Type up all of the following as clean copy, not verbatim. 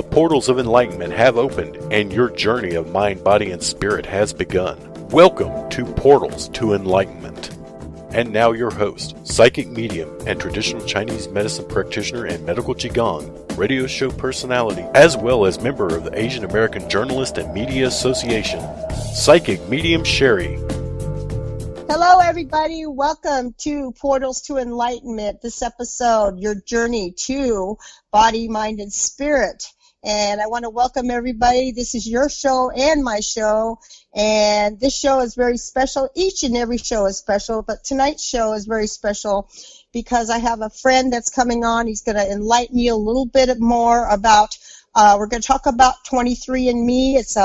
The portals of enlightenment have opened, and your journey of mind, body, and spirit has begun. Welcome to Portals to Enlightenment. And now your host, psychic medium and traditional Chinese medicine practitioner and medical Qigong, radio show personality, as well as member of the Asian American Journalist and Media Association, Psychic Medium Sherry. Hello, everybody. Welcome to Portals to Enlightenment. This episode, your journey to body, mind, and spirit. And I want to welcome everybody. This is your show and my show. And this show is very special. Each and every show is special, but tonight's show is very special because I have a friend that's coming on. He's going to enlighten you a little bit more about we're going to talk about 23andMe. It's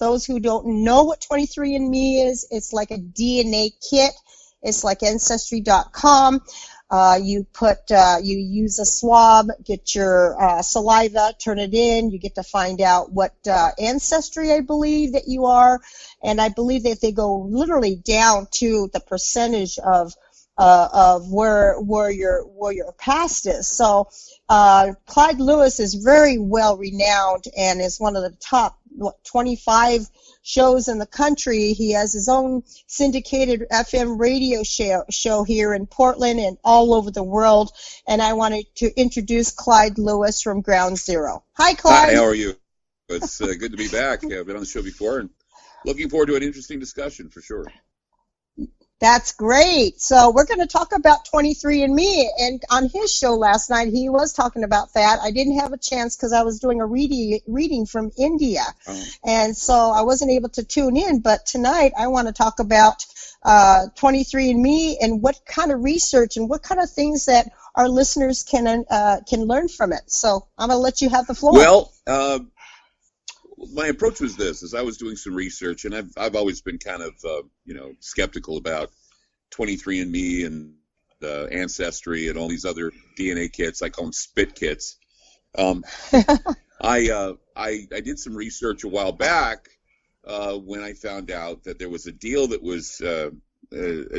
those who don't know what 23andMe is. It's like a DNA kit. It's like Ancestry.com. You use a swab, get your saliva, turn it in. You get to find out what ancestry I believe that you are, and I believe that they go literally down to the percentage of where your past is. So Clyde Lewis is very well renowned and is one of the top 25 shows in the country. He has his own syndicated FM radio show here in Portland and all over the world. And I wanted to introduce Clyde Lewis from Ground Zero. Hi, Clyde. Hi, how are you? It's good to be back. I've been on the show before and looking forward to an interesting discussion for sure. That's great. So we're going to talk about 23andMe, and on his show last night, he was talking about that. I didn't have a chance because I was doing a reading from India, and so I wasn't able to tune in. But tonight, I want to talk about 23andMe and what kind of research and what kind of things that our listeners can learn from it. So I'm going to let you have the floor. Well, my approach was this: as I was doing some research, and I've always been kind of skeptical about 23andMe and Ancestry and all these other DNA kits. I call them spit kits. I did some research a while back when I found out that there was a deal that was a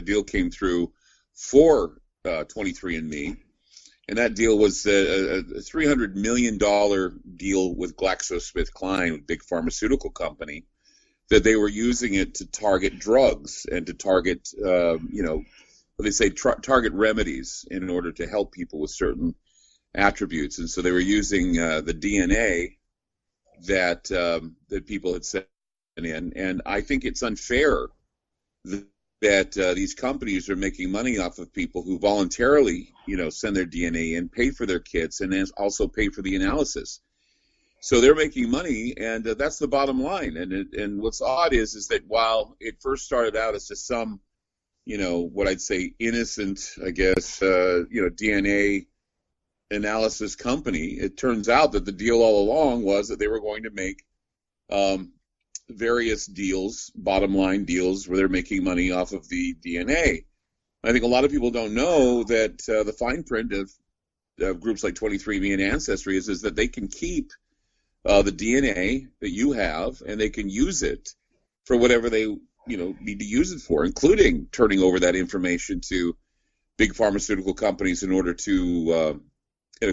deal came through for 23andMe. And that deal was a $300 million deal with GlaxoSmithKline, a big pharmaceutical company, that they were using it to target drugs and to target, target remedies in order to help people with certain attributes. And so they were using the DNA that people had sent in. And I think it's unfair that these companies are making money off of people who voluntarily, send their DNA in, pay for their kits, and then also pay for the analysis. So they're making money, and that's the bottom line. And what's odd is that while it first started out as just some, what I'd say innocent, I guess, DNA analysis company, it turns out that the deal all along was that they were going to make various deals, bottom line deals, where they're making money off of the DNA. I think a lot of people don't know that the fine print of groups like 23andMe and Ancestry is that they can keep the DNA that you have, and they can use it for whatever they need to use it for, including turning over that information to big pharmaceutical companies in order to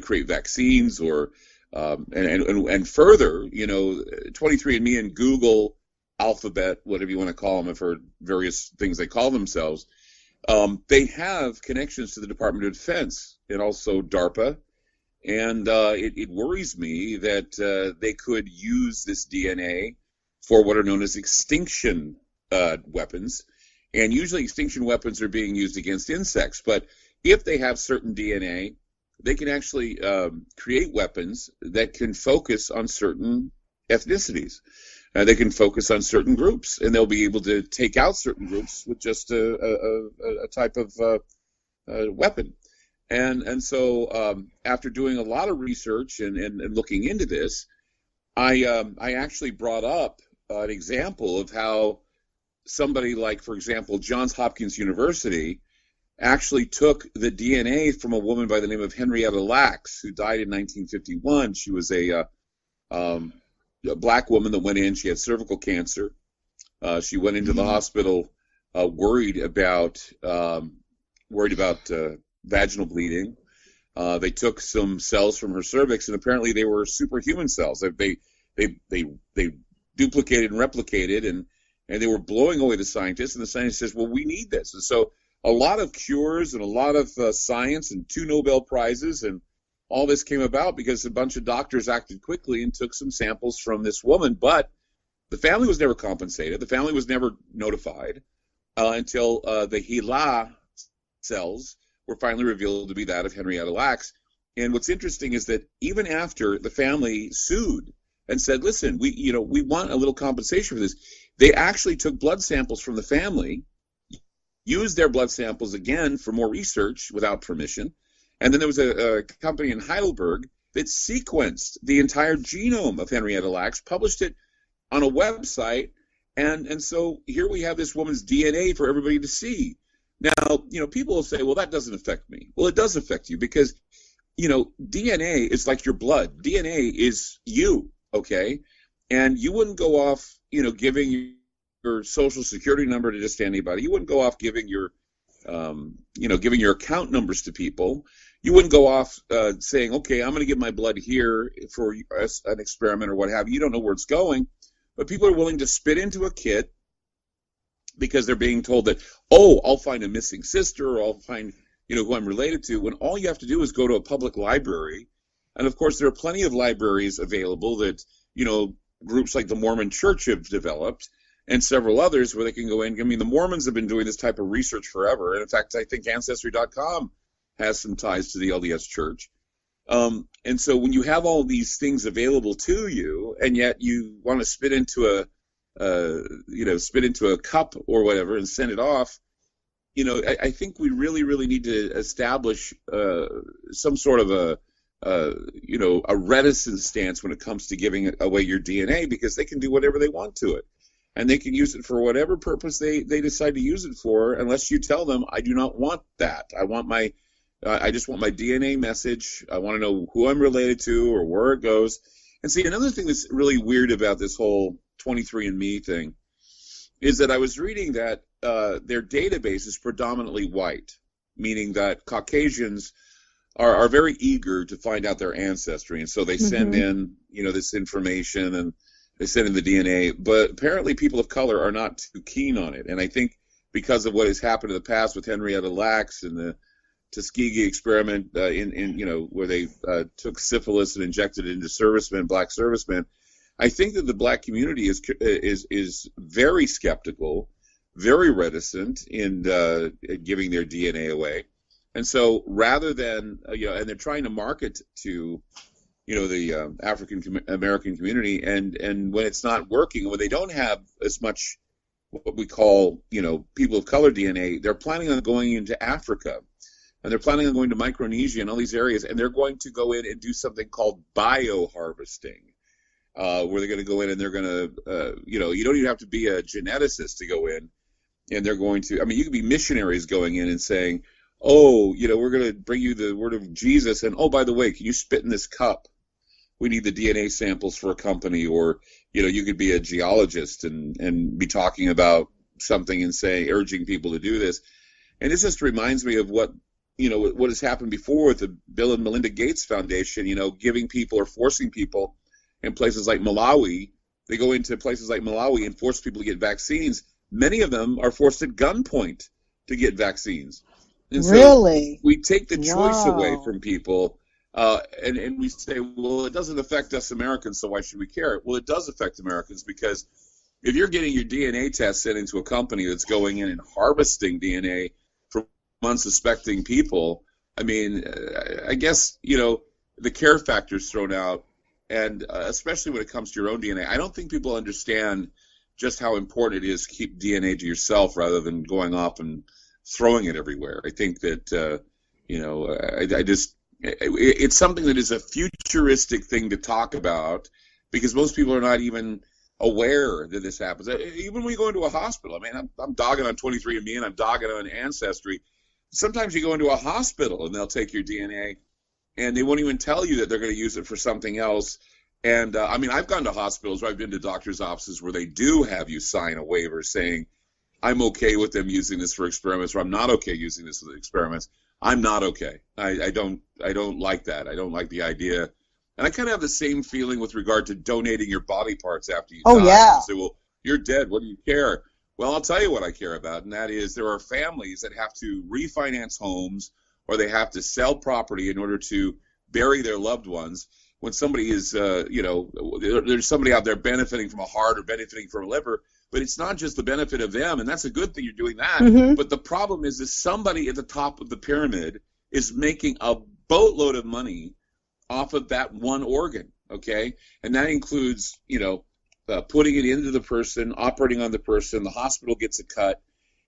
create vaccines or and further, 23andMe and Google, Alphabet, whatever you want to call them, I've heard various things they call themselves. They have connections to the Department of Defense and also DARPA, and it worries me that they could use this DNA for what are known as extinction weapons, and usually extinction weapons are being used against insects, but if they have certain DNA, they can actually create weapons that can focus on certain ethnicities. They can focus on certain groups, and they'll be able to take out certain groups with just a type of weapon. And so after doing a lot of research and looking into this, I actually brought up an example of how somebody like, for example, Johns Hopkins University actually took the DNA from a woman by the name of Henrietta Lacks, who died in 1951. She was a black woman that went in. She had cervical cancer. She went into the hospital worried about vaginal bleeding. They took some cells from her cervix, and apparently they were superhuman cells. They duplicated and replicated, and they were blowing away the scientists. And the scientist says, well, we need this. And so a lot of cures and a lot of science and 2 Nobel Prizes and all this came about because a bunch of doctors acted quickly and took some samples from this woman. But the family was never compensated. The family was never notified until the HeLa cells were finally revealed to be that of Henrietta Lacks. And what's interesting is that even after the family sued and said, listen, we want a little compensation for this, they actually took blood samples from the family, used their blood samples again for more research without permission. And then there was a company in Heidelberg that sequenced the entire genome of Henrietta Lacks, published it on a website, and so here we have this woman's DNA for everybody to see. Now, people will say, well, that doesn't affect me. Well, it does affect you because, DNA is like your blood. DNA is you, okay? And you wouldn't go off, giving your social security number to just anybody. You wouldn't go off giving your, giving your account numbers to people. You wouldn't go off saying, okay, I'm going to give my blood here for an experiment or what have you. You don't know where it's going. But people are willing to spit into a kit because they're being told that, oh, I'll find a missing sister or I'll find, who I'm related to, when all you have to do is go to a public library. And, of course, there are plenty of libraries available that, groups like the Mormon Church have developed and several others where they can go in. I mean, the Mormons have been doing this type of research forever. And, in fact, I think Ancestry.com has some ties to the LDS Church. And so when you have all these things available to you, and yet you want to spit into a cup or whatever and send it off, I think we really, really need to establish some sort of a reticent stance when it comes to giving away your DNA, because they can do whatever they want to it. And they can use it for whatever purpose they decide to use it for, unless you tell them, I do not want that. I just want my DNA message. I want to know who I'm related to or where it goes. And see, another thing that's really weird about this whole 23andMe thing is that I was reading that their database is predominantly white, meaning that Caucasians are very eager to find out their ancestry. And so they send in, this information and they send in the DNA. But apparently people of color are not too keen on it. And I think because of what has happened in the past with Henrietta Lacks and the Tuskegee experiment where they took syphilis and injected it into servicemen, black servicemen, I think that the black community is very skeptical, very reticent in giving their DNA away. And so rather than, and they're trying to market to, the African American community, and when it's not working, when they don't have as much what we call, people of color DNA, they're planning on going into Africa. And they're planning on going to Micronesia and all these areas, and they're going to go in and do something called bioharvesting, where they're going to go in and they're going to, you don't even have to be a geneticist to go in, and they're going to, you could be missionaries going in and saying, oh, we're going to bring you the word of Jesus, and oh, by the way, can you spit in this cup? We need the DNA samples for a company. Or, you could be a geologist and be talking about something and urging people to do this. And this just reminds me of what has happened before with the Bill and Melinda Gates Foundation, giving people or forcing people in places like Malawi. They go into places like Malawi and force people to get vaccines. Many of them are forced at gunpoint to get vaccines. And so really? We take the choice away from people, and we say, well, it doesn't affect us Americans, so why should we care? Well, it does affect Americans, because if you're getting your DNA test sent into a company that's going in and harvesting DNA from unsuspecting people, I guess, the care factor's thrown out, and especially when it comes to your own DNA. I don't think people understand just how important it is to keep DNA to yourself rather than going off and throwing it everywhere. I think that, it's something that is a futuristic thing to talk about, because most people are not even aware that this happens. Even when you go into a hospital, I'm dogging on 23andMe and I'm dogging on Ancestry. Sometimes you go into a hospital and they'll take your DNA and they won't even tell you that they're going to use it for something else. And I've gone to hospitals, or I've been to doctors' offices where they do have you sign a waiver saying, I'm okay with them using this for experiments, or I'm not okay using this for experiments. I'm not okay. I don't like that. I don't like the idea. And I kind of have the same feeling with regard to donating your body parts after you Oh, die. yeah. You say, well, you're dead. What do you care? Well, I'll tell you what I care about, and that is there are families that have to refinance homes or they have to sell property in order to bury their loved ones. When somebody is, there's somebody out there benefiting from a heart or benefiting from a liver, but it's not just the benefit of them, and that's a good thing you're doing that. Mm-hmm. But the problem is that somebody at the top of the pyramid is making a boatload of money off of that one organ, okay? And that includes, putting it into the person, operating on the person, the hospital gets a cut,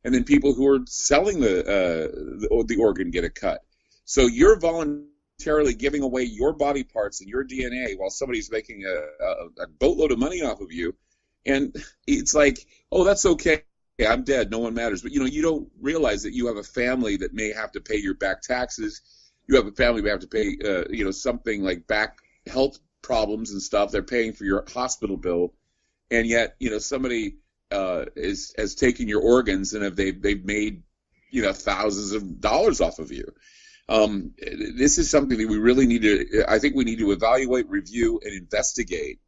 and then people who are selling the organ get a cut. So you're voluntarily giving away your body parts and your DNA while somebody's making a boatload of money off of you. And it's like, oh, that's okay. I'm dead. No one matters. But, you don't realize that you have a family that may have to pay your back taxes. You have a family that have to pay, something like back health problems and stuff. They're paying for your hospital bill. And yet, somebody has taken your organs and they've made, thousands of dollars off of you. This is something that we really need to, I think we need to evaluate, review, and investigate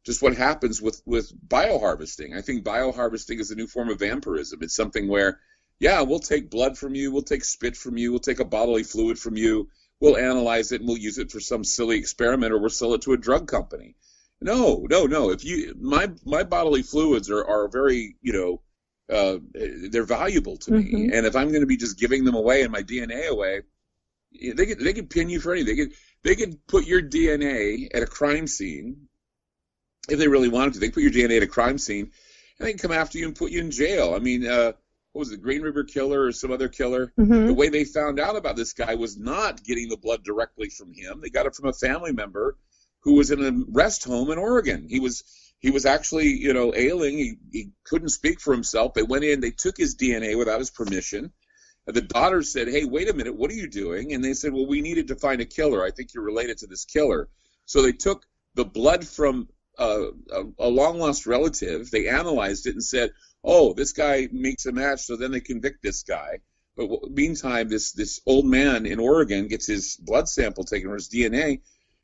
just what happens with bioharvesting. I think bioharvesting is a new form of vampirism. It's something where, yeah, we'll take blood from you, we'll take spit from you, we'll take a bodily fluid from you, we'll analyze it, and we'll use it for some silly experiment, or we'll sell it to a drug company. No. If my bodily fluids are very, they're valuable to me, and if I'm going to be just giving them away and my DNA away, they could pin you for anything. They could put your DNA at a crime scene. If they really wanted to, they put your DNA at a crime scene, and they can come after you and put you in jail. I mean, what was it, Green River Killer or some other killer? Mm-hmm. The way they found out about this guy was not getting the blood directly from him. They got it from a family member who was in a rest home in Oregon. He was actually, ailing. He couldn't speak for himself. They went in, they took his DNA without his permission. The daughter said, hey, wait a minute, what are you doing? And they said, well, we needed to find a killer. I think you're related to this killer. So they took the blood from a long-lost relative. They analyzed it and said, oh, this guy makes a match, so then they convict this guy. But meantime, this old man in Oregon gets his blood sample taken, or his DNA,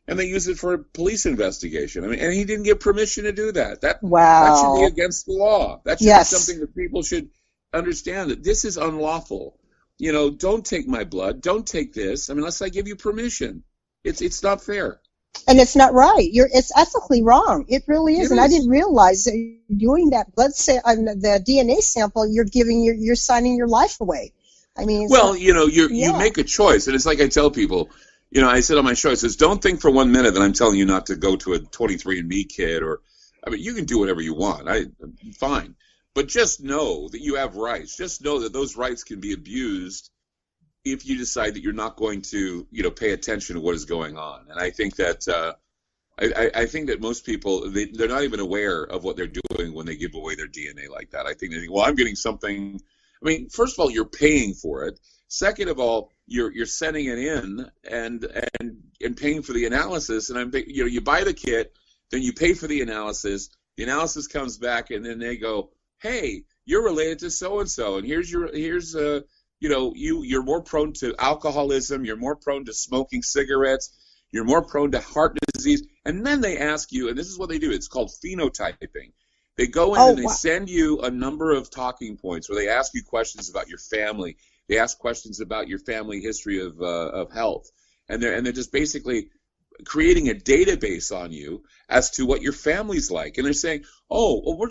and they use it for a police investigation. I mean, and he didn't get permission to do that. That should be against the law. That should be something that people should understand, that this is unlawful. Don't take my blood. Don't take this unless I give you permission. It's not fair. And it's not right. It's ethically wrong. It really is. I didn't realize that doing that the DNA sample, you're signing your life away. I mean, you make a choice, and it's like I tell people. I said on my show, I says, don't think for 1 minute that I'm telling you not to go to a 23andMe kit, you can do whatever you want. Fine. But just know that you have rights. Just know that those rights can be abused if you decide that you're not going to, pay attention to what is going on. And I think that I think that most people, they're not even aware of what they're doing when they give away their DNA like that. I think they think, well, I'm getting something. First of all, you're paying for it. Second of all, you're sending it in and paying for the analysis. And you buy the kit, then you pay for the analysis. The analysis comes back, and then they go, hey, you're related to so and so, and you're more prone to alcoholism, you're more prone to smoking cigarettes, you're more prone to heart disease. And then they ask you, and this is what they do, it's called phenotyping. They go in they send you a number of talking points where they ask you questions about your family. They ask questions about your family history of health. And they're just basically creating a database on you as to what your family's like. And they're saying, oh, well, we're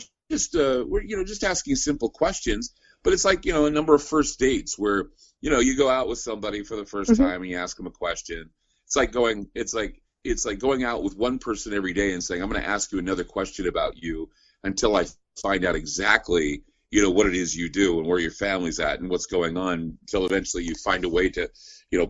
just asking simple questions. But it's like, a number of first dates where, you go out with somebody for the first time and you ask them a question. It's like going out with one person every day and saying, I'm going to ask you another question about you until I find out exactly, what it is you do and where your family's at and what's going on, until eventually you find a way to,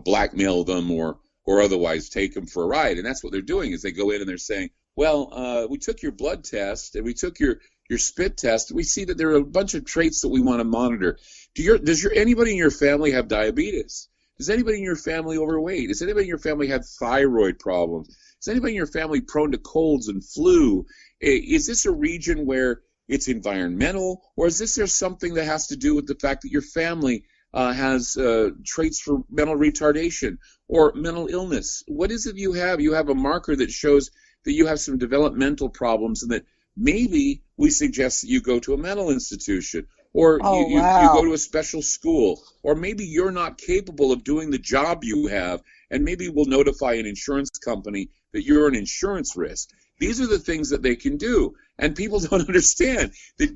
blackmail them or otherwise take them for a ride. And that's what they're doing, is they go in and they're saying, well, we took your blood test and we took your spit test. We see that there are a bunch of traits that we want to monitor. Does anybody in your family have diabetes? Is anybody in your family overweight? Does anybody in your family have thyroid problems? Is anybody in your family prone to colds and flu? Is this a region where it's environmental, or is there something that has to do with the fact that your family has traits for mental retardation or mental illness. What is it you have? You have a marker that shows that you have some developmental problems, and that maybe we suggest that you go to a mental institution, or you go to a special school, or maybe you're not capable of doing the job you have, and maybe we'll notify an insurance company that you're an insurance risk. These are the things that they can do, and people don't understand that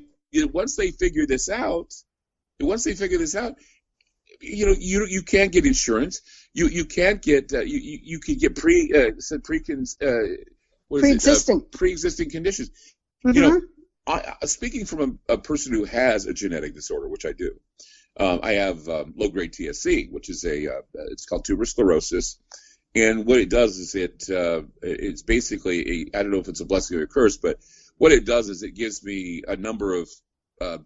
once they figure this out, you can't get insurance. You can't get you could get pre-existing conditions. Mm-hmm. Speaking from a person who has a genetic disorder, which I do, I have low-grade TSC, which is it's called tuberous sclerosis, and what it does is it's basically I don't know if it's a blessing or a curse, but what it does is it gives me a number of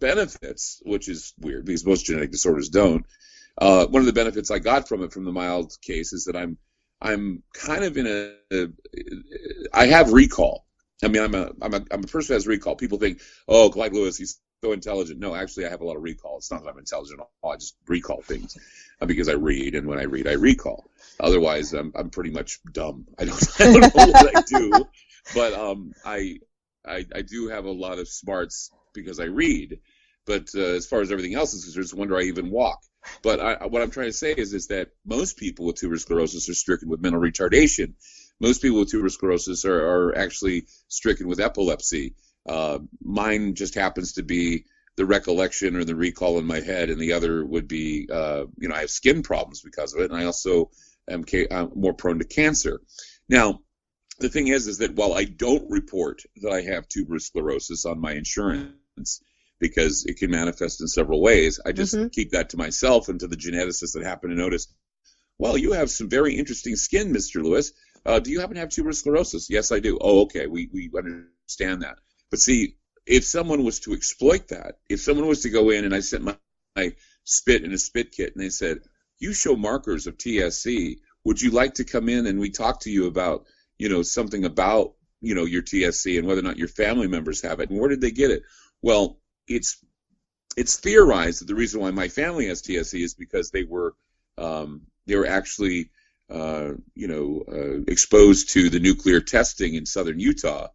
benefits, which is weird because most genetic disorders don't. One of the benefits I got from it, from the mild case, is that I'm kind of I have recall. I mean, I'm a person who has recall. People think, oh, Clyde Lewis, he's so intelligent. No, actually, I have a lot of recall. It's not that I'm intelligent at all. I just recall things because I read, and when I read, I recall. Otherwise, I'm pretty much dumb. I don't know what I do, but I do have a lot of smarts because I read. But as far as everything else is concerned, it's a wonder I even walk. But what I'm trying to say is that most people with tuberous sclerosis are stricken with mental retardation. Most people with tuberous sclerosis are actually stricken with epilepsy. Mine just happens to be the recollection or the recall in my head, and the other would be, I have skin problems because of it, and I also am more prone to cancer. Now, the thing is that while I don't report that I have tuberous sclerosis on my insurance, because it can manifest in several ways, I just keep that to myself and to the geneticists that happen to notice, well, you have some very interesting skin, Mr. Lewis. Do you happen to have tuberous sclerosis? Yes, I do. Oh, okay, we understand that. But see, if someone was to exploit that, if someone was to go in and I sent my spit in a spit kit and they said, you show markers of TSC, would you like to come in and we talk to you about, something about, your TSC and whether or not your family members have it, and where did they get it? Well, it's theorized that the reason why my family has TSC is because they were actually exposed to the nuclear testing in southern Utah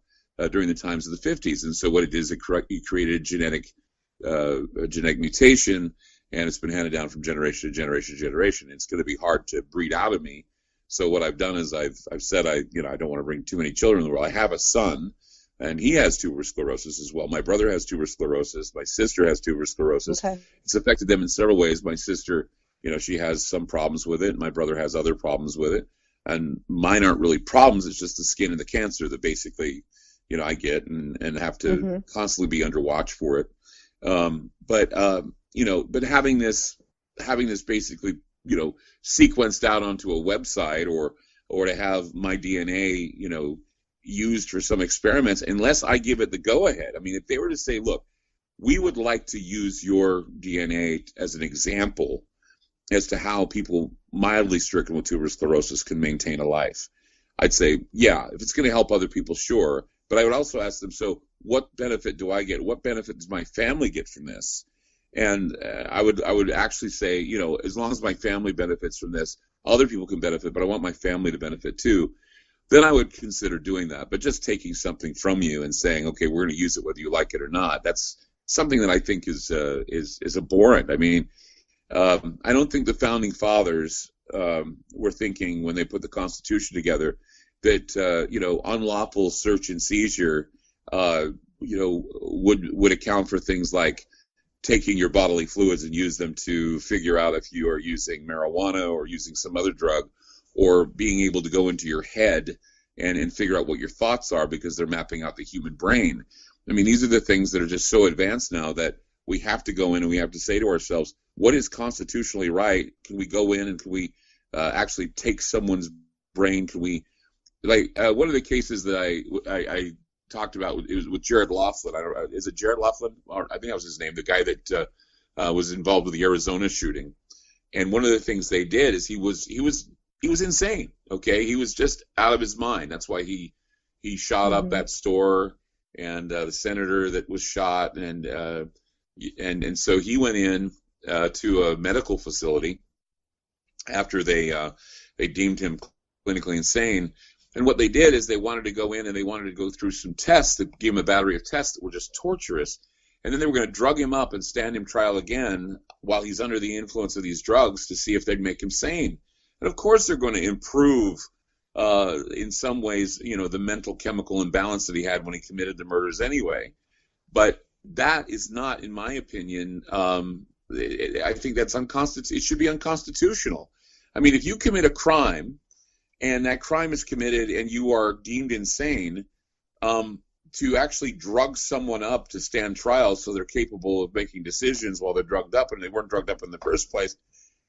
during the times of the 50s, and so what it is, it created a genetic mutation, and it's been handed down from generation to generation to generation. It's going to be hard to breed out of me. So what I've done is I've said I don't want to bring too many children in the world. I have a son, and he has tuberous sclerosis as well. My brother has tuberous sclerosis. My sister has tuberous sclerosis. Okay. It's affected them in several ways. My sister, she has some problems with it. My brother has other problems with it. And mine aren't really problems. It's just the skin and the cancer that basically, I get and have to constantly be under watch for it. But having this basically, sequenced out onto a website or to have my DNA, used for some experiments, unless I give it the go-ahead. I mean, if they were to say, look, we would like to use your DNA as an example as to how people mildly stricken with tuberous sclerosis can maintain a life, I'd say, yeah, if it's going to help other people, sure. But I would also ask them, so what benefit do I get? What benefit does my family get from this? And I would actually say, as long as my family benefits from this, other people can benefit, but I want my family to benefit too. Then I would consider doing that. But just taking something from you and saying, okay, we're going to use it whether you like it or not, that's something that I think is abhorrent. I mean, I don't think the founding fathers were thinking when they put the Constitution together that unlawful search and seizure would account for things like taking your bodily fluids and use them to figure out if you are using marijuana or using some other drug, or being able to go into your head and figure out what your thoughts are because they're mapping out the human brain. I mean, these are the things that are just so advanced now that we have to go in and we have to say to ourselves, what is constitutionally right? Can we go in and can we actually take someone's brain? Can we, one of the cases that I talked about, it was with Jared Laughlin. I don't know, is it Jared Laughlin? Or I think that was his name, the guy that was involved with the Arizona shooting. And one of the things they did is he was insane. Okay, he was just out of his mind. That's why he shot up that store and the senator that was shot, and so he went in to a medical facility after they deemed him clinically insane. And what they did is they wanted to go in and they wanted to go through some tests that gave him a battery of tests that were just torturous. And then they were going to drug him up and stand him trial again while he's under the influence of these drugs to see if they'd make him sane. And of course they're going to improve in some ways, the mental chemical imbalance that he had when he committed the murders anyway. But that is not, in my opinion, I think that's unconstitutional. It should be unconstitutional. I mean, if you commit a crime and that crime is committed and you are deemed insane, to actually drug someone up to stand trial so they're capable of making decisions while they're drugged up, and they weren't drugged up in the first place.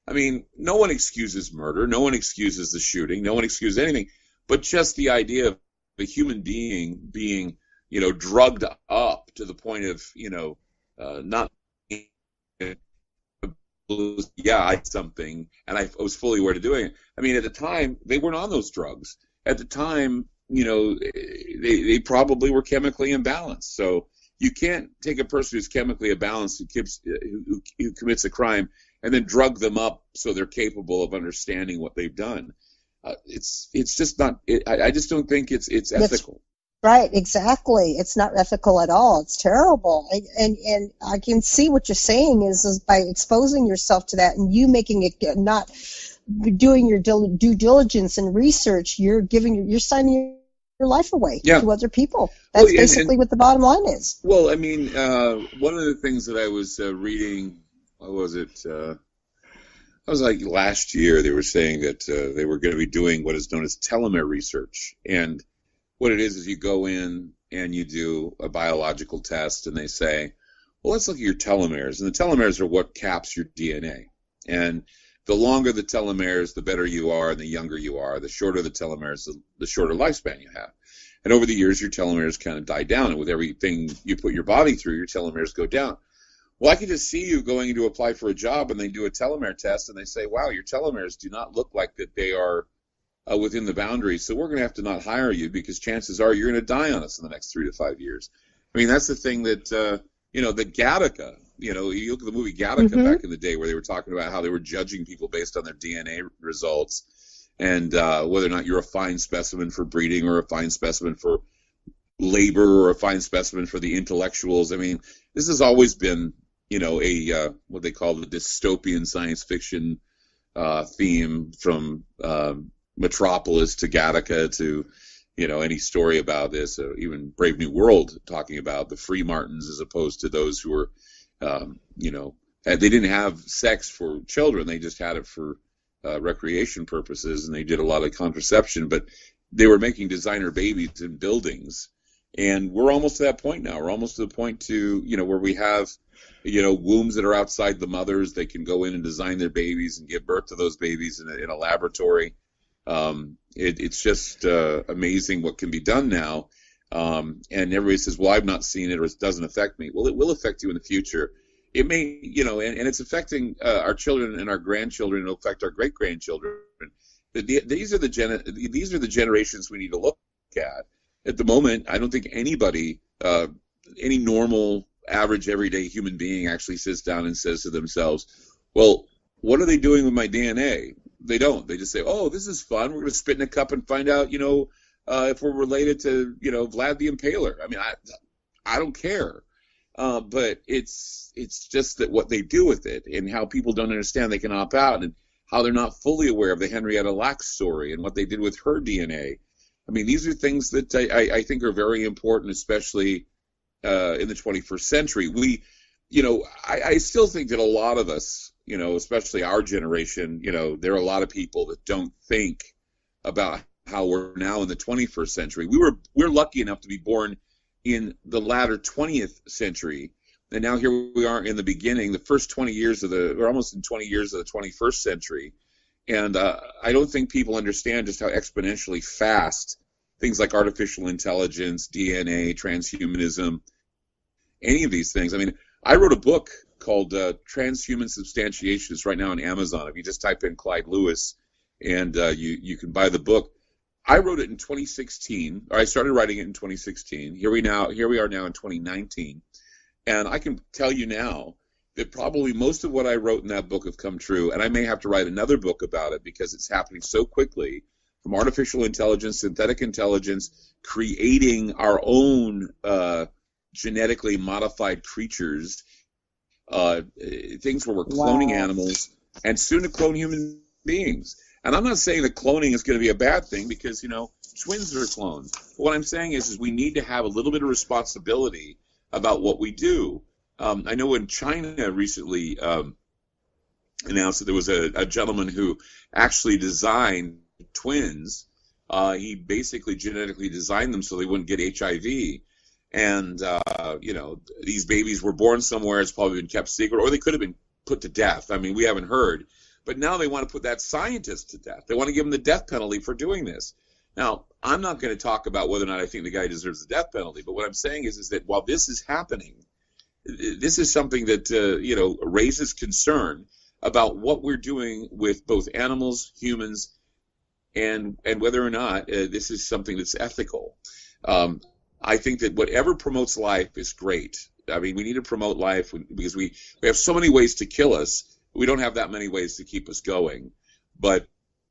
I mean, no one excuses murder. No one excuses the shooting. No one excuses anything. But just the idea of a human being drugged up to the point of, not, I did something, and I was fully aware of doing it. I mean, at the time, they weren't on those drugs. At the time, they probably were chemically imbalanced. So you can't take a person who's chemically imbalanced who commits a crime and then drug them up so they're capable of understanding what they've done. It's just not. I just don't think it's ethical. Right, exactly. It's not ethical at all. It's terrible. And I can see what you're saying is by exposing yourself to that and you making it not doing your due diligence and research, you're signing your life away to other people. That's basically what the bottom line is. Well, I mean, one of the things that I was reading, what was it? I was like last year, they were saying that they were going to be doing what is known as telomere research. And what it is you go in and you do a biological test and they say, well, let's look at your telomeres. And the telomeres are what caps your DNA. And the longer the telomeres, the better you are, and the younger you are. The shorter the telomeres, the shorter lifespan you have. And over the years, your telomeres kind of die down. And with everything you put your body through, your telomeres go down. Well, I can just see you going to apply for a job, and they do a telomere test, and they say, wow, your telomeres do not look like that they are within the boundaries. So we're going to have to not hire you because chances are you're going to die on us in the next 3 to 5 years. I mean, that's the thing that, the Gattaca, you look at the movie Gattaca back in the day where they were talking about how they were judging people based on their DNA results and whether or not you're a fine specimen for breeding or a fine specimen for labor or a fine specimen for the intellectuals. I mean, this has always been, what they call the dystopian science fiction theme from Metropolis to Gattaca to, any story about this, even Brave New World talking about the free martins as opposed to those who were, they didn't have sex for children. They just had it for recreation purposes, and they did a lot of contraception, but they were making designer babies in buildings. And we're almost to that point now. We're almost to the point where we have, wombs that are outside the mothers. They can go in and design their babies and give birth to those babies in a laboratory. It's just amazing what can be done now. And everybody says, well, I've not seen it or it doesn't affect me. Well, it will affect you in the future. It may, and it's affecting our children and our grandchildren. It'll affect our great-grandchildren. These are the generations we need to look at. At the moment, I don't think anybody, any normal, average, everyday human being actually sits down and says to themselves, well, what are they doing with my DNA? They don't. They just say, oh, this is fun. We're going to spit in a cup and find out, if we're related to, Vlad the Impaler. I mean, I don't care. But it's just that what they do with it and how people don't understand they can opt out and how they're not fully aware of the Henrietta Lacks story and what they did with her DNA. I mean, these are things that I think are very important, especially in the 21st century. I still think that a lot of us, especially our generation, there are a lot of people that don't think about how we're now in the 21st century. We're lucky enough to be born in the latter 20th century, and now here we are in the beginning, the first 20 years we're almost in 20 years of the 21st century. And I don't think people understand just how exponentially fast things like artificial intelligence, DNA, transhumanism, any of these things. I mean, I wrote a book called Transhuman Substantiation. It's right now on Amazon. If you just type in Clyde Lewis and you can buy the book. I wrote it in 2016, or I started writing it in 2016. Here we are now in 2019. And I can tell you now that probably most of what I wrote in that book have come true, and I may have to write another book about it because it's happening so quickly, from artificial intelligence, synthetic intelligence, creating our own genetically modified creatures, things where we're cloning animals, and soon to clone human beings. And I'm not saying that cloning is going to be a bad thing because, twins are cloned. But what I'm saying is we need to have a little bit of responsibility about what we do. I know in China recently announced that there was a gentleman who actually designed twins. He basically genetically designed them so they wouldn't get HIV. And, these babies were born somewhere. It's probably been kept secret, or they could have been put to death. I mean, we haven't heard. But now they want to put that scientist to death. They want to give him the death penalty for doing this. Now, I'm not going to talk about whether or not I think the guy deserves the death penalty. But what I'm saying is that while this is happening, this is something that, raises concern about what we're doing with both animals, humans, and whether or not this is something that's ethical. I think that whatever promotes life is great. I mean, we need to promote life because we have so many ways to kill us. We don't have that many ways to keep us going. But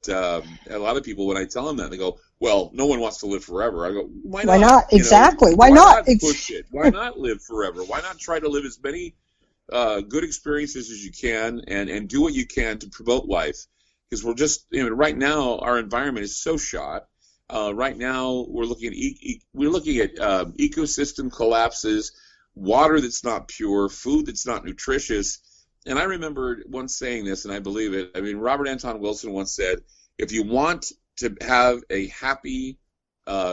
a lot of people, when I tell them that, they go, well, no one wants to live forever. I go, why not? Why not? Exactly. Why not push it? Why not live forever? Why not try to live as many good experiences as you can and do what you can to promote life? Because we're just, right now, our environment is so shot. Right now, we're looking at ecosystem collapses, water that's not pure, food that's not nutritious. And I remember once saying this, and I believe it. I mean, Robert Anton Wilson once said, if you want to have a happy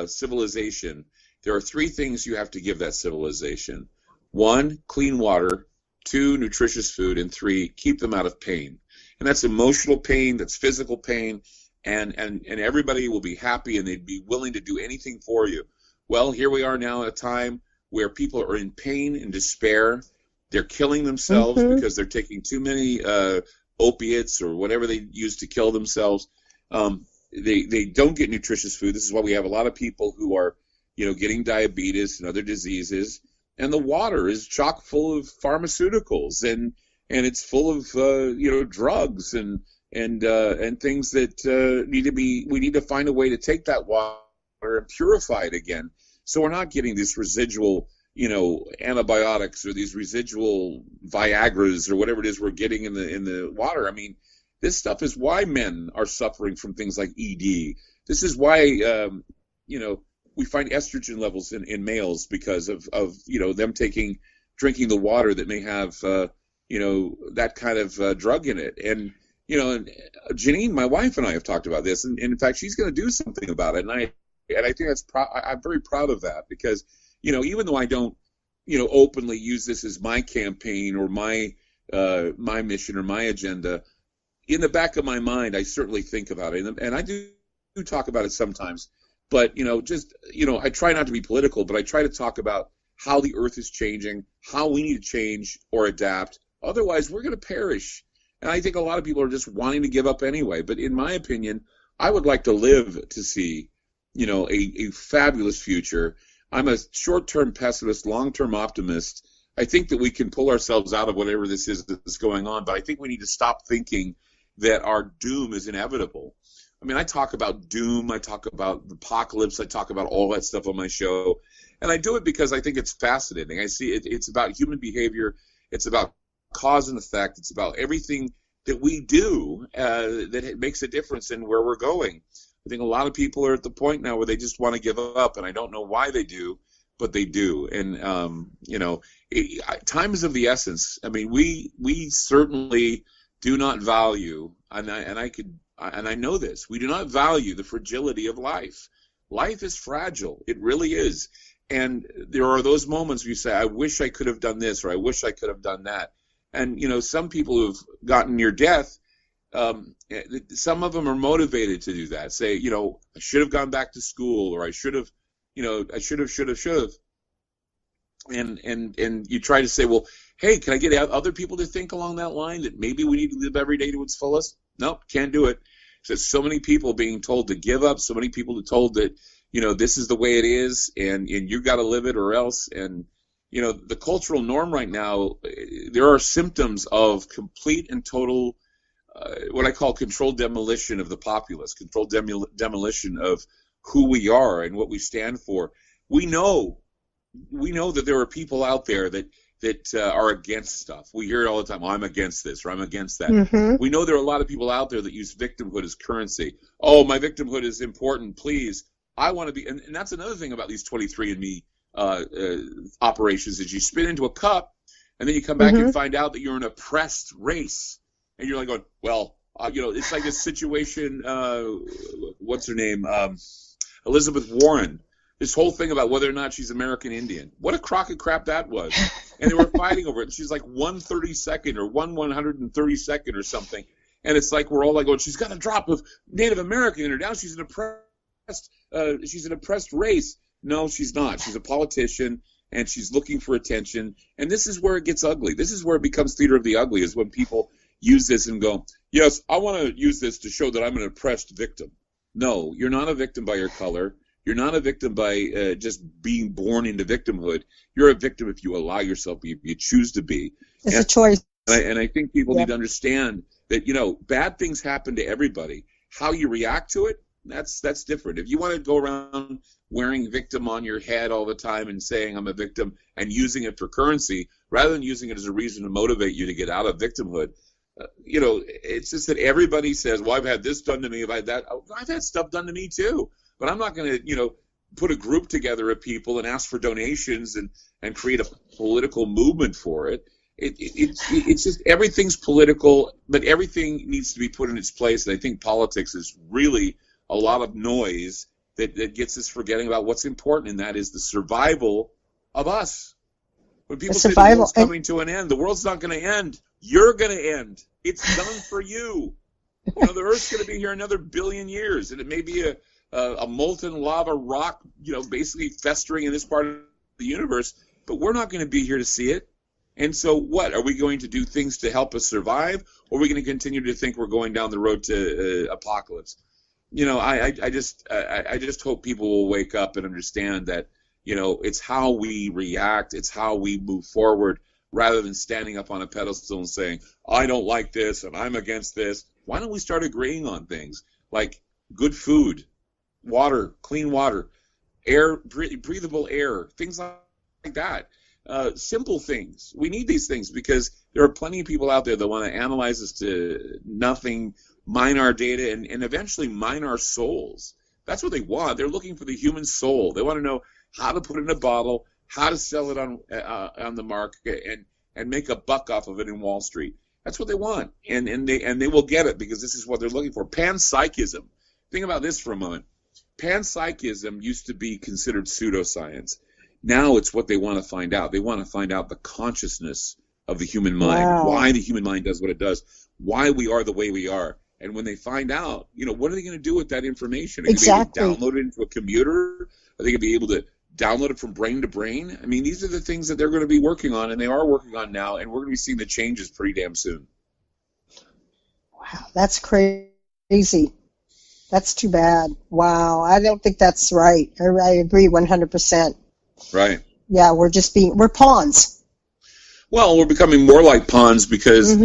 civilization, there are three things you have to give that civilization. 1, clean water. 2, nutritious food. And 3, keep them out of pain. And that's emotional pain, that's physical pain. And everybody will be happy and they'd be willing to do anything for you. Well, here we are now at a time where people are in pain and despair. They're killing themselves because they're taking too many opiates or whatever they use to kill themselves. They don't get nutritious food. This is why we have a lot of people who are, getting diabetes and other diseases. And the water is chock full of pharmaceuticals and it's full of drugs and things that we need to find a way to take that water and purify it again. So we're not getting this residual, antibiotics or these residual Viagras or whatever it is we're getting in the water. I mean, this stuff is why men are suffering from things like ED. This is why, we find estrogen levels in males because of them drinking the water that may have, that kind of drug in it. And Janine, my wife, and I have talked about this, and in fact, she's going to do something about it. And I think I'm very proud of that because, even though I don't, openly use this as my campaign or my mission or my agenda, in the back of my mind, I certainly think about it, and I do talk about it sometimes. But I try not to be political, but I try to talk about how the earth is changing, how we need to change or adapt. Otherwise, we're going to perish. And I think a lot of people are just wanting to give up anyway. But in my opinion, I would like to live to see, a fabulous future. I'm a short-term pessimist, long-term optimist. I think that we can pull ourselves out of whatever this is that's going on. But I think we need to stop thinking that our doom is inevitable. I mean, I talk about doom. I talk about the apocalypse. I talk about all that stuff on my show. And I do it because I think it's fascinating. I see it's about human behavior. It's about cause and effect. It's about everything that we do that makes a difference in where we're going. I think a lot of people are at the point now where they just want to give up, and I don't know why they do, but they do. And time is of the essence. I mean, we certainly do not value, and I know this. We do not value the fragility of life. Life is fragile. It really is. And there are those moments where you say, I wish I could have done this, or I wish I could have done that. And, some people who have gotten near death, some of them are motivated to do that. Say, I should have gone back to school, or I should have. And you try to say, well, hey, can I get other people to think along that line that maybe we need to live every day to its fullest? Nope, can't do it. There's so many people being told to give up, so many people are told that, this is the way it is, and you got to live it or else. And, the cultural norm right now, there are symptoms of complete and total, what I call controlled demolition of the populace, controlled demolition of who we are and what we stand for. We know that there are people out there that are against stuff. We hear it all the time. Oh, I'm against this, or I'm against that. Mm-hmm. We know there are a lot of people out there that use victimhood as currency. Oh, my victimhood is important. Please, I want to be. And that's another thing about these 23andMe operations is you spit into a cup, and then you come back and find out that you're an oppressed race, and you're like going, well, it's like this situation. What's her name? Elizabeth Warren. This whole thing about whether or not she's American Indian. What a crock of crap that was. And they were fighting over it. And she's like 132nd or 132nd or something. And it's like we're all like going, she's got a drop of Native American in her. Now she's an oppressed race. No, she's not. She's a politician, and she's looking for attention. And this is where it gets ugly. This is where it becomes theater of the ugly, is when people use this and go, yes, I want to use this to show that I'm an oppressed victim. No, you're not a victim by your color. You're not a victim by just being born into victimhood. You're a victim if you allow yourself, if you choose to be. It's a choice. And I think people need to understand that, bad things happen to everybody. How you react to it, that's different. If you want to go around wearing victim on your head all the time and saying I'm a victim and using it for currency, rather than using it as a reason to motivate you to get out of victimhood, it's just that everybody says, well, I've had this done to me, I've had stuff done to me too. But I'm not going to, put a group together of people and ask for donations and create a political movement for it. It's just everything's political, but everything needs to be put in its place. And I think politics is really a lot of noise that gets us forgetting about what's important, and that is the survival of us. When people say the world's coming to an end, the world's not going to end. You're going to end. It's done for you. The Earth's going to be here another billion years, and it may be a molten lava rock, basically festering in this part of the universe, but we're not going to be here to see it. And so what? Are we going to do things to help us survive, or are we going to continue to think we're going down the road to apocalypse? I just hope people will wake up and understand that, it's how we react, it's how we move forward, rather than standing up on a pedestal and saying, I don't like this and I'm against this. Why don't we start agreeing on things like good food, water, clean water, air, breathable air, things like that. Simple things. We need these things because there are plenty of people out there that want to analyze us to nothing, mine our data, and eventually mine our souls. That's what they want. They're looking for the human soul. They want to know how to put it in a bottle, how to sell it on the market, and make a buck off of it in Wall Street. That's what they want, and they will get it because this is what they're looking for. Panpsychism. Think about this for a moment. Panpsychism used to be considered pseudoscience. Now it's what they want to find out. They want to find out the consciousness of the human mind, why the human mind does what it does, why we are the way we are. And when they find out, what are they going to do with that information? Are they going to be able to download it into a computer? Are they going to be able to download it from brain to brain? I mean, these are the things that they're going to be working on, and they are working on now, and we're going to be seeing the changes pretty damn soon. Wow, that's crazy. That's too bad. Wow, I don't think that's right. I agree 100%. Right. Yeah, we're pawns. Well, we're becoming more like pawns because,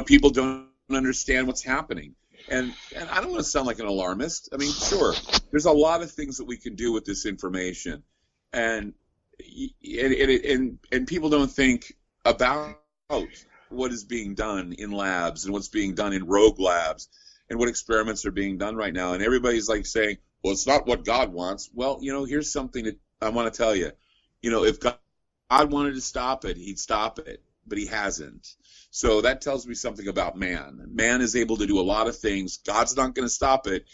people don't understand what's happening. And I don't want to sound like an alarmist. I mean, sure, there's a lot of things that we can do with this information. And people don't think about what is being done in labs and what's being done in rogue labs and what experiments are being done right now. And everybody's like saying, well, it's not what God wants. Well, here's something that I want to tell you. If God wanted to stop it, he'd stop it, but he hasn't. So that tells me something about man. Man is able to do a lot of things. God's not going to stop it.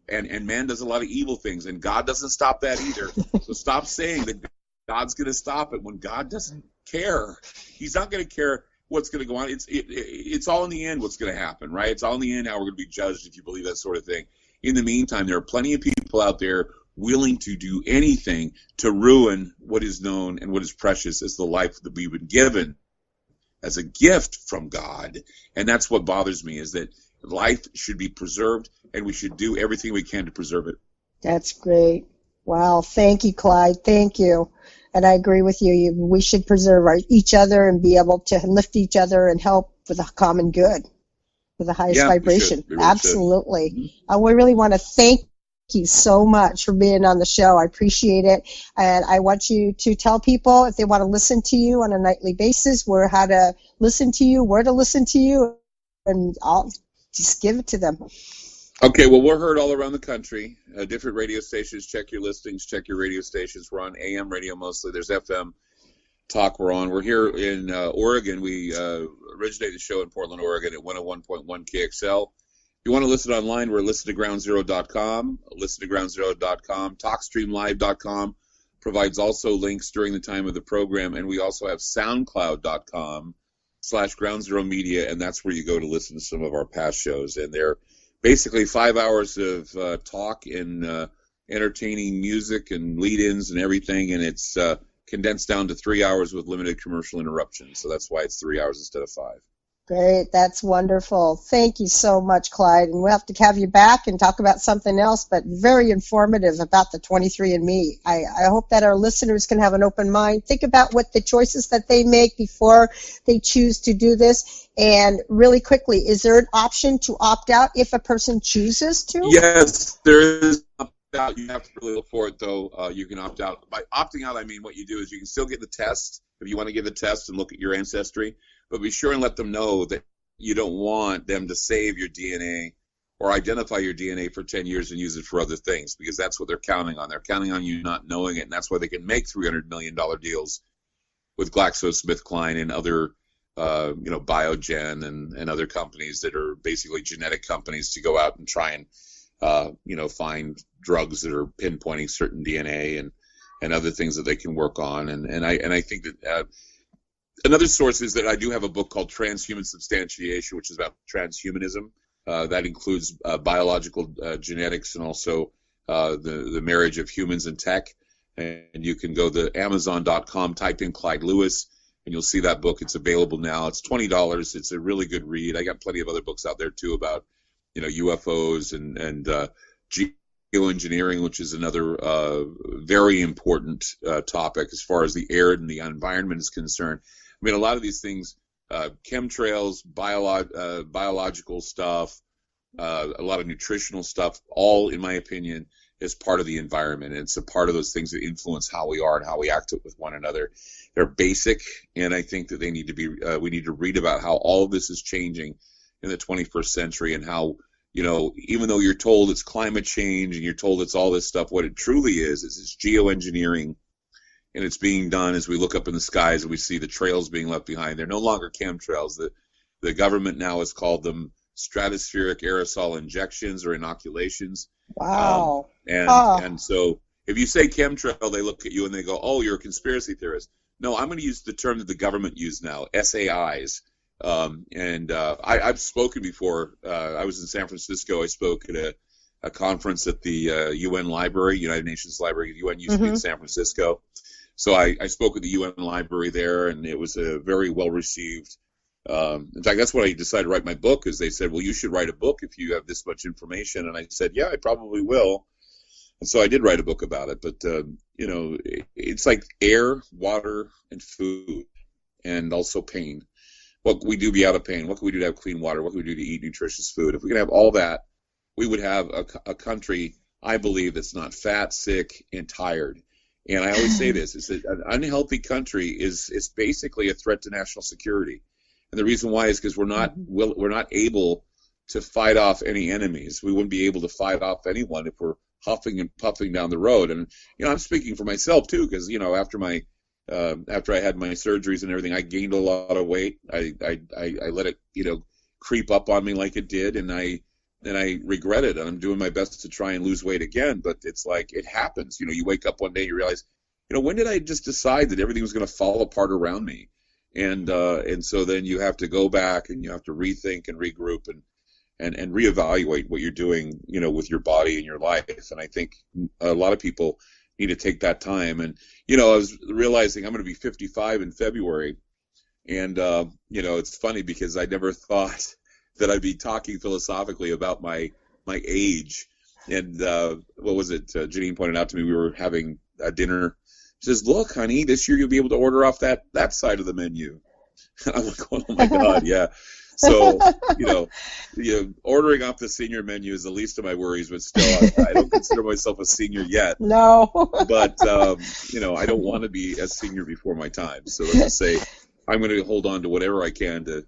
And man does a lot of evil things, and God doesn't stop that either. So stop saying that God's going to stop it when God doesn't care. He's not going to care what's going to go on. It's all in the end what's going to happen, right? It's all in the end how we're going to be judged if you believe that sort of thing. In the meantime, there are plenty of people out there willing to do anything to ruin what is known and what is precious as the life that we've been given as a gift from God. And that's what bothers me, is that life should be preserved, and we should do everything we can to preserve it. That's great. Wow. Thank you, Clyde. Thank you. And I agree with you. We should preserve each other and be able to lift each other and help with a common good, with the highest vibration. We really Absolutely. should. We really want to thank you so much for being on the show. I appreciate it. And I want you to tell people if they want to listen to you on a nightly basis, how to listen to you, where to listen to you, and I'll just give it to them. Okay, well, we're heard all around the country. Different radio stations. Check your listings. Check your radio stations. We're on AM radio mostly. There's FM talk we're on. We're here in Oregon. We originated the show in Portland, Oregon at 101.1 KXL. If you want to listen online, we're listentogroundzero.com, listentogroundzero.com, talkstreamlive.com provides also links during the time of the program, and we also have soundcloud.com/Ground Media, and that's where you go to listen to some of our past shows. And they're basically 5 hours of talk and entertaining music and lead-ins and everything, and it's condensed down to 3 hours with limited commercial interruptions. So that's why it's 3 hours instead of 5. Great. That's wonderful. Thank you so much, Clyde. And we'll have to have you back and talk about something else, but very informative about the 23andMe. I hope that our listeners can have an open mind. Think about what the choices that they make before they choose to do this. And really quickly, is there an option to opt out if a person chooses to? Yes, there is opt out. You have to really look for it, though. You can opt out. By opting out, I mean what you do is you can still get the test if you want to give the test and look at your ancestry. But be sure and let them know that you don't want them to save your DNA or identify your DNA for 10 years and use it for other things, because that's what they're counting on. They're counting on you not knowing it, and that's why they can make $300 million deals with GlaxoSmithKline and other, Biogen and other companies that are basically genetic companies to go out and try and, find drugs that are pinpointing certain DNA and other things that they can work on. And I think that another source is that I do have a book called Transhuman Substantiation, which is about transhumanism. That includes biological genetics and also the marriage of humans and tech. And you can go to Amazon.com, type in Clyde Lewis, and you'll see that book. It's available now. It's $20. It's a really good read. I got plenty of other books out there too about UFOs and geoengineering, which is another very important topic as far as the air and the environment is concerned. I mean, a lot of these things, chemtrails, biological stuff, a lot of nutritional stuff, all, in my opinion, is part of the environment. And it's a part of those things that influence how we are and how we act with one another. They're basic, and I think that they need to be. We need to read about how all of this is changing in the 21st century, and how, even though you're told it's climate change and you're told it's all this stuff, what it truly is it's geoengineering. And it's being done as we look up in the skies and we see the trails being left behind. They're no longer chemtrails. The government now has called them stratospheric aerosol injections or inoculations. Wow. And so if you say chemtrail, they look at you and they go, oh, you're a conspiracy theorist. No, I'm going to use the term that the government used now, SAIs. I've spoken before. I was in San Francisco. I spoke at a conference at the UN Library, United Nations Library. UN used to be in San Francisco. So I spoke at the UN Library there, and it was a very well received. In fact, that's what I decided to write my book, is they said, well, you should write a book if you have this much information. And I said, yeah, I probably will. And so I did write a book about it. But, it's like air, water, and food, and also pain. What can we do to be out of pain? What can we do to have clean water? What can we do to eat nutritious food? If we can have all that, we would have a country, I believe, that's not fat, sick, and tired. And I always say this, is that an unhealthy country is basically a threat to national security. And the reason why is because we're not able to fight off any enemies. We wouldn't be able to fight off anyone if we're huffing and puffing down the road. And, I'm speaking for myself too, because, after I had my surgeries and everything, I gained a lot of weight. I let it, creep up on me like it did, and I regret it, and I'm doing my best to try and lose weight again, but it's like it happens. You wake up one day and you realize, when did I just decide that everything was going to fall apart around me? And so then you have to go back and you have to rethink and regroup and reevaluate what you're doing, with your body and your life. And I think a lot of people need to take that time. And, I was realizing I'm going to be 55 in February, and, it's funny because I never thought that I'd be talking philosophically about my age. And what was it? Janine pointed out to me, we were having a dinner. She says, look, honey, this year you'll be able to order off that side of the menu. I'm like, oh my God, yeah. So, ordering off the senior menu is the least of my worries, but still, I don't consider myself a senior yet. No. But, I don't want to be a senior before my time. So let's just say I'm going to hold on to whatever I can to,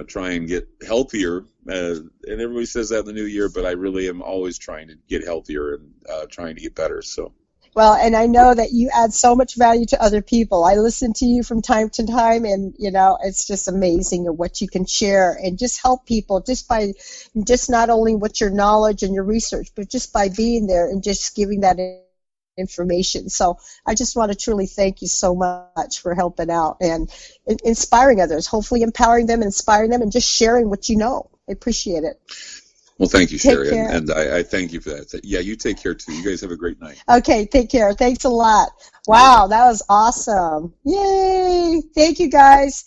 try and get healthier. And everybody says that in the new year, but I really am always trying to get healthier and trying to get better. So. Well, and I know that you add so much value to other people. I listen to you from time to time, and, it's just amazing what you can share and just help people just by not only with your knowledge and your research, but just by being there and just giving that information. So I just want to truly thank you so much for helping out and inspiring others, hopefully empowering them, inspiring them, and just sharing what you know. I appreciate it. Well, thank you, Sherry, and I thank you for that. Yeah, you take care, too. You guys have a great night. Okay, take care. Thanks a lot. Wow, that was awesome. Yay! Thank you, guys.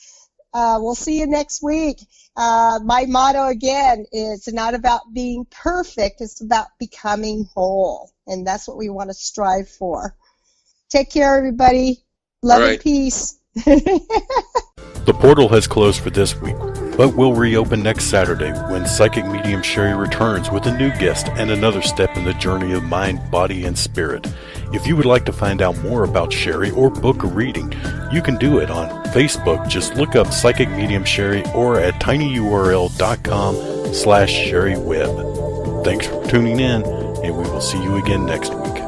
We'll see you next week. My motto, again, is not about being perfect. It's about becoming whole, and that's what we want to strive for. Take care, everybody. Love and peace. The portal has closed for this week, but will reopen next Saturday when psychic medium Sherry returns with a new guest and another step in the journey of mind, body, and spirit. If you would like to find out more about Sherry or book a reading, you can do it on Facebook. Just look up Psychic Medium Sherry or at tinyurl.com/SherryWebb. Thanks for tuning in, and we will see you again next week.